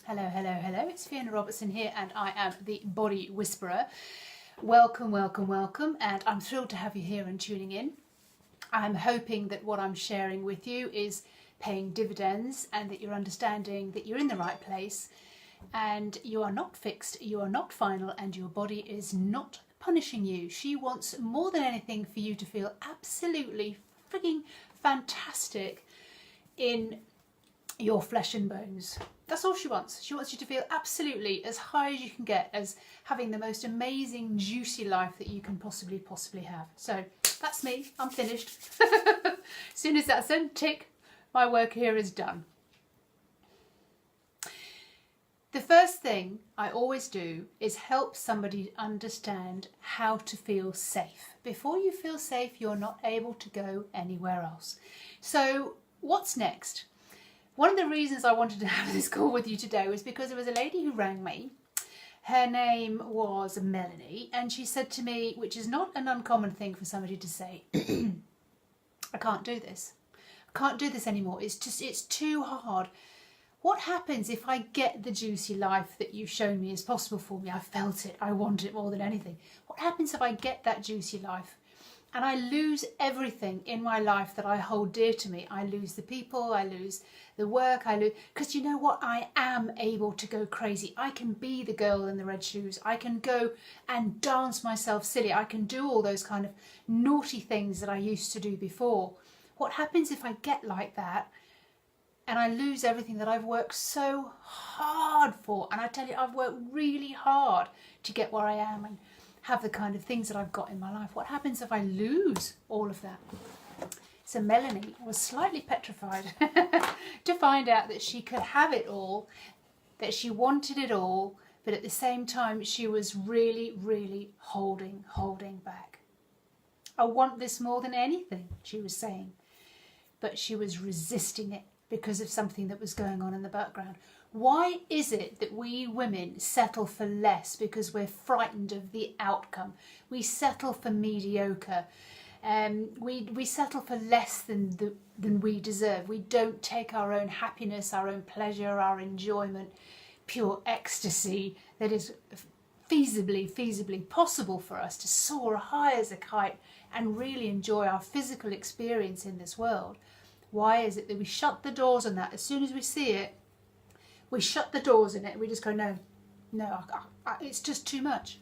Hello, hello, hello. It's Fiona Robertson here and I am the Body Whisperer. Welcome, welcome, welcome, and I'm thrilled to have you here and tuning in. I'm hoping that what I'm sharing with you is paying dividends and that you're understanding that you're in the right place and you are not fixed, you are not final, and your body is not punishing you. She wants more than anything for you to feel absolutely frigging fantastic in your flesh and bones. That's all she wants. She wants you to feel absolutely as high as you can get, as having the most amazing, juicy life that you can possibly have. So that's me. I'm finished. As soon as that's done, tick, my work here is done. The first thing I always do is help somebody understand how to feel safe. Before you feel safe, you're not able to go anywhere else. So what's next? One of the reasons I wanted to have this call with you today was because there was a lady who rang me. Her name was Melanie, and she said to me, which is not an uncommon thing for somebody to say, I can't do this. I can't do this anymore. It's too hard. What happens if I get the juicy life that you've shown me is possible for me? I felt it. I want it more than anything. What happens if I get that juicy life and I lose everything in my life that I hold dear to me? I lose the people, I lose the work, I lose... Because you know what? I am able to go crazy. I can be the girl in the red shoes. I can go and dance myself silly. I can do all those kind of naughty things that I used to do before. What happens if I get like that and I lose everything that I've worked so hard for? And I tell you, I've worked really hard to get where I am and have the kind of things that I've got in my life. What happens if I lose all of that? So Melanie was slightly petrified to find out that she could have it all, that she wanted it all, but at the same time she was really, really holding back. I want this more than anything, she was saying, but she was resisting it because of something that was going on in the background. Why is it that we women settle for less? Because we're frightened of the outcome. We settle for mediocre. We settle for less than we deserve. We don't take our own happiness, our own pleasure, our enjoyment, pure ecstasy that is feasibly possible for us to soar high as a kite and really enjoy our physical experience in this world. Why is it that we shut the doors on that? As soon as we see it, we shut the doors in it and we just go, no, it's just too much.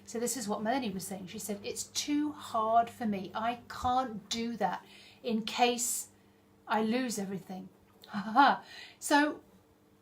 So this is what Melanie was saying. She said, it's too hard for me. I can't do that in case I lose everything. So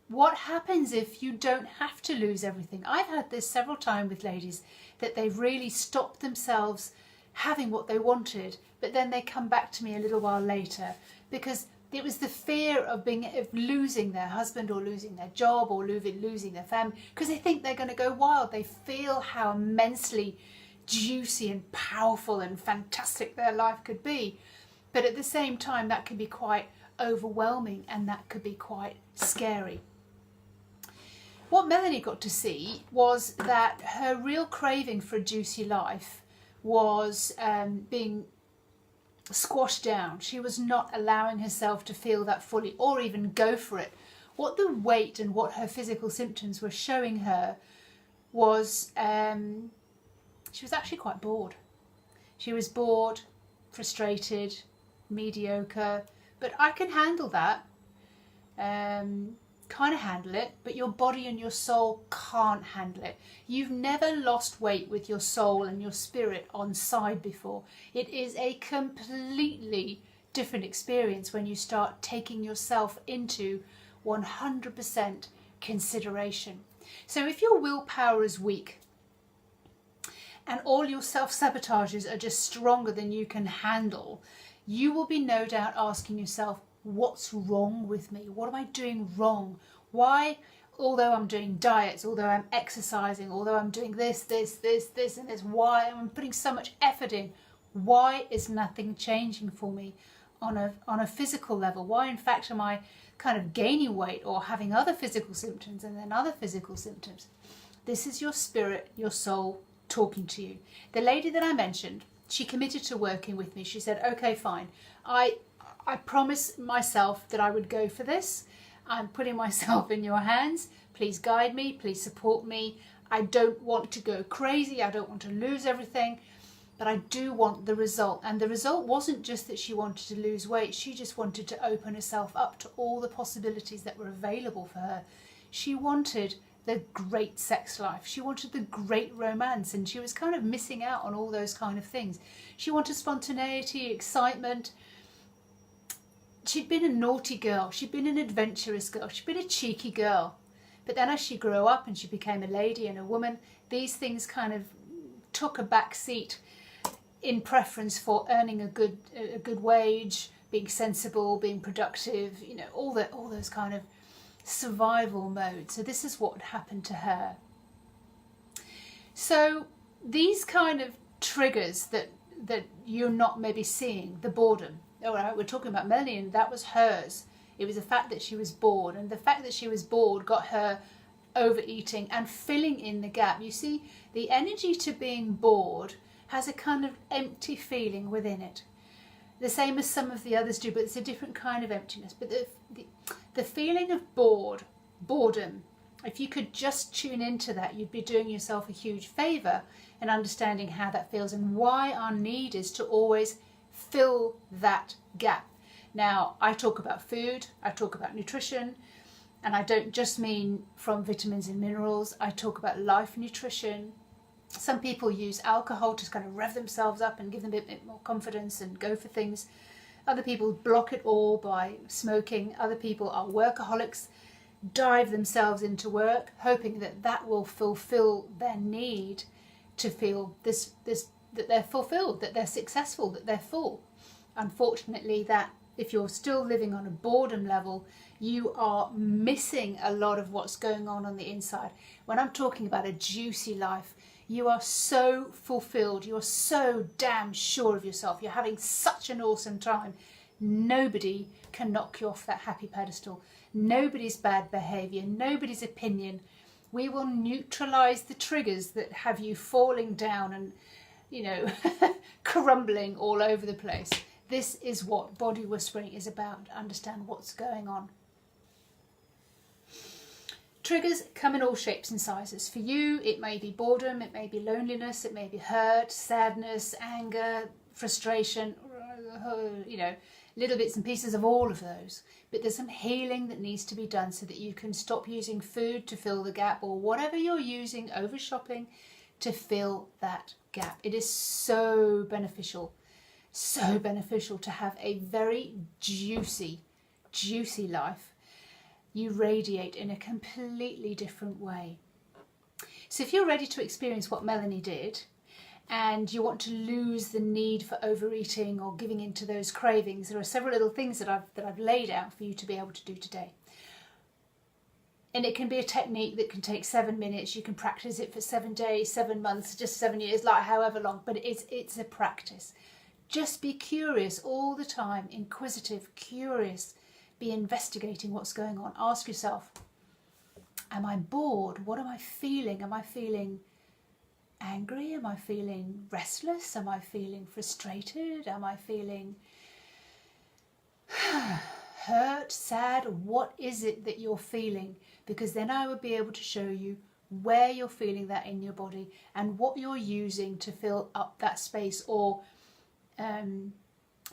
what happens if you don't have to lose everything? I've had this several times with ladies that they've really stopped themselves having what they wanted, but then they come back to me a little while later because it was the fear of losing their husband or losing their job or losing their family, because they think they're going to go wild. They feel how immensely juicy and powerful and fantastic their life could be. But at the same time, that can be quite overwhelming and that could be quite scary. What Melanie got to see was that her real craving for a juicy life was being squashed down. She was not allowing herself to feel that fully or even go for it. What the weight and what her physical symptoms were showing her was she was actually quite bored. She was bored, frustrated, mediocre, but I can handle that. Kind of handle it, but your body and your soul can't handle it. You've never lost weight with your soul and your spirit on side before. It is a completely different experience when you start taking yourself into 100% consideration. So if your willpower is weak and all your self-sabotages are just stronger than you can handle, you will be no doubt asking yourself, what's wrong with me? What am I doing wrong? Why, although I'm doing diets, although I'm exercising, although I'm doing this and this, why am I putting so much effort in? Why is nothing changing for me on a physical level? Why, in fact, am I kind of gaining weight or having other physical symptoms and then other physical symptoms? This is your spirit, your soul talking to you. The lady that I mentioned, she committed to working with me. She said, okay, fine. I promised myself that I would go for this. I'm putting myself in your hands. Please guide me, please support me. I don't want to go crazy, I don't want to lose everything, but I do want the result. And the result wasn't just that she wanted to lose weight, she just wanted to open herself up to all the possibilities that were available for her. She wanted the great sex life, she wanted the great romance, and she was kind of missing out on all those kind of things. She wanted spontaneity, excitement. She'd been a naughty girl, she'd been an adventurous girl, she'd been a cheeky girl. But then as she grew up and she became a lady and a woman, these things kind of took a back seat in preference for earning a good wage, being sensible, being productive, you know, all those kind of survival modes. So this is what happened to her. So these kind of triggers that you're not maybe seeing, the boredom. All right, we're talking about Melanie, and that was hers. It was the fact that she was bored, and the fact that she was bored got her overeating and filling in the gap. You see, the energy to being bored has a kind of empty feeling within it. The same as some of the others do, but it's a different kind of emptiness. But the feeling of boredom, if you could just tune into that, you'd be doing yourself a huge favour in understanding how that feels and why our need is to always fill that gap. Now, I talk about food, I talk about nutrition, and I don't just mean from vitamins and minerals, I talk about life nutrition. Some people use alcohol to kind of rev themselves up and give them a bit more confidence and go for things. Other people block it all by smoking. Other people are workaholics, dive themselves into work, hoping that that will fulfill their need to feel this that they're fulfilled, that they're successful, that they're full. Unfortunately, that if you're still living on a boredom level, you are missing a lot of what's going on the inside. When I'm talking about a juicy life, you are so fulfilled, you're so damn sure of yourself, you're having such an awesome time. Nobody can knock you off that happy pedestal. Nobody's bad behaviour, nobody's opinion. We will neutralize the triggers that have you falling down and, you know, crumbling all over the place. This is what body whispering is about, to understand what's going on. Triggers come in all shapes and sizes. For you, it may be boredom, it may be loneliness, it may be hurt, sadness, anger, frustration, you know, little bits and pieces of all of those. But there's some healing that needs to be done so that you can stop using food to fill the gap, or whatever you're using, over shopping, to fill that gap. It is so beneficial to have a very juicy life. You radiate in a completely different way. So if you're ready to experience what Melanie did, and you want to lose the need for overeating or giving into those cravings, there are several little things that I've laid out for you to be able to do today. And it can be a technique that can take 7 minutes. You can practice it for 7 days, 7 months, just 7 years, like however long, but it's a practice. Just be curious all the time, inquisitive, curious. Be investigating what's going on. Ask yourself, am I bored? What am I feeling? Am I feeling angry? Am I feeling restless? Am I feeling frustrated? Am I feeling hurt, sad? What is it that you're feeling? Because then I would be able to show you where you're feeling that in your body and what you're using to fill up that space or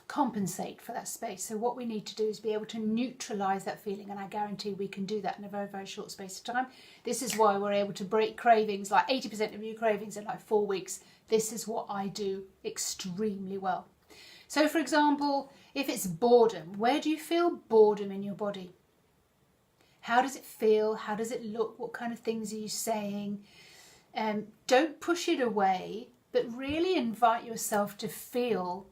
compensate for that space. So what we need to do is be able to neutralize that feeling, and I guarantee we can do that in a very, very short space of time. This is why we're able to break cravings, like 80% of your cravings in like 4 weeks. This is what I do extremely well. So for example, if it's boredom, where do you feel boredom in your body? How does it feel? How does it look? What kind of things are you saying? Don't push it away, but really invite yourself to feel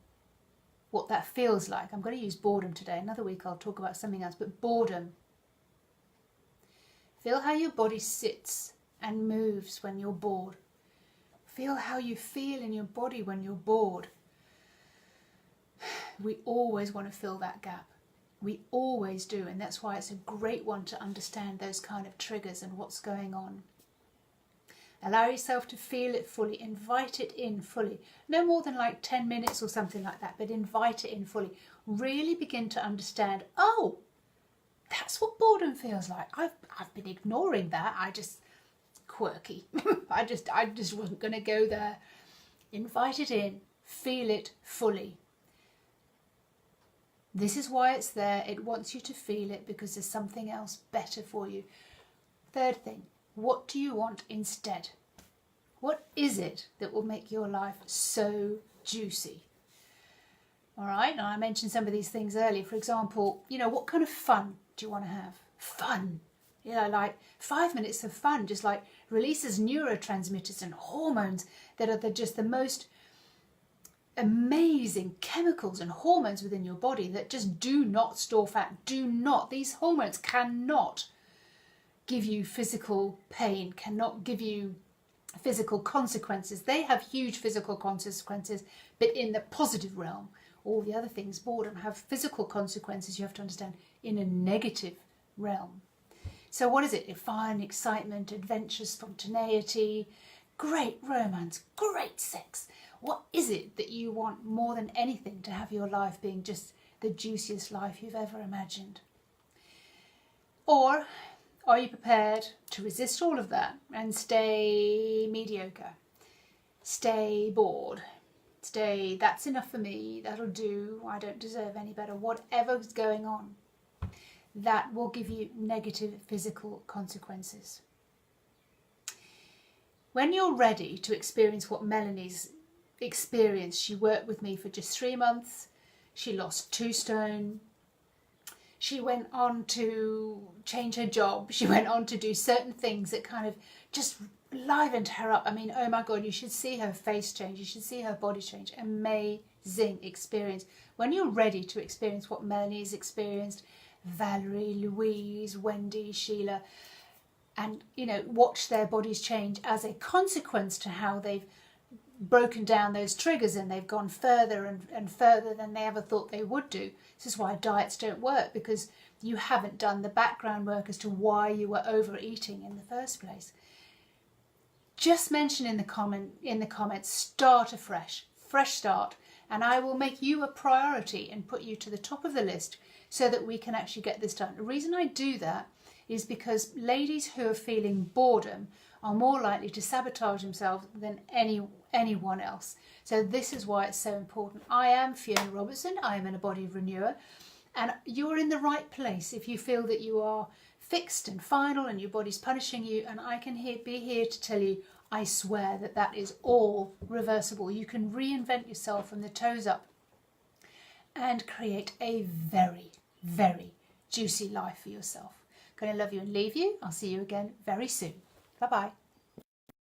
what that feels like. I'm going to use boredom today. Another week I'll talk about something else, but boredom. Feel how your body sits and moves when you're bored. Feel how you feel in your body when you're bored. We always want to fill that gap. We always do, and that's why it's a great one to understand those kind of triggers and what's going on. Allow yourself to feel it fully. Invite it in fully. No more than like 10 minutes or something like that, but invite it in fully. Really begin to understand, oh, That's what boredom feels like. I've been ignoring that. Quirky. I just wasn't going to go there. Invite it in. Feel it fully. This is why it's there. It wants you to feel it because there's something else better for you. Third thing, what do you want instead? What is it that will make your life so juicy? All right, now I mentioned some of these things earlier. For example, what kind of fun do you want to have? Fun. Like 5 minutes of fun just like releases neurotransmitters and hormones that are just the most amazing chemicals and hormones within your body that just do not store fat. These hormones cannot give you physical pain, cannot give you physical consequences. They have huge physical consequences, but in the positive realm. All the other things, boredom, have physical consequences, you have to understand, in a negative realm. So what is it? Fun, excitement, adventure, spontaneity, great romance, great sex. What is it that you want more than anything to have your life being just the juiciest life you've ever imagined? Or are you prepared to resist all of that and stay mediocre? Stay bored? Stay, that's enough for me, that'll do, I don't deserve any better, whatever's going on. That will give you negative physical consequences. When you're ready to experience what Melanie's experienced, she worked with me for just 3 months, she lost 2 stone, she went on to change her job, she went on to do certain things that kind of just livened her up. I mean, oh my God, you should see her face change, you should see her body change. Amazing experience. When you're ready to experience what Melanie's experienced, Valerie, Louise, Wendy, Sheila, and watch their bodies change as a consequence to how they've broken down those triggers and they've gone further and further than they ever thought they would do. This is why diets don't work, because you haven't done the background work as to why you were overeating in the first place. Just mention in the comments, start afresh, fresh start, and I will make you a priority and put you to the top of the list so that we can actually get this done. The reason I do that is because ladies who are feeling boredom are more likely to sabotage themselves than anyone else. So this is why it's so important. I am Fiona Robertson. I am an embodied renewer, and you're in the right place if you feel that you are fixed and final and your body's punishing you, and I can be here to tell you, I swear that is all reversible. You can reinvent yourself from the toes up and create a very, very juicy life for yourself. Going to love you and leave you. I'll see you again very soon. Bye-bye.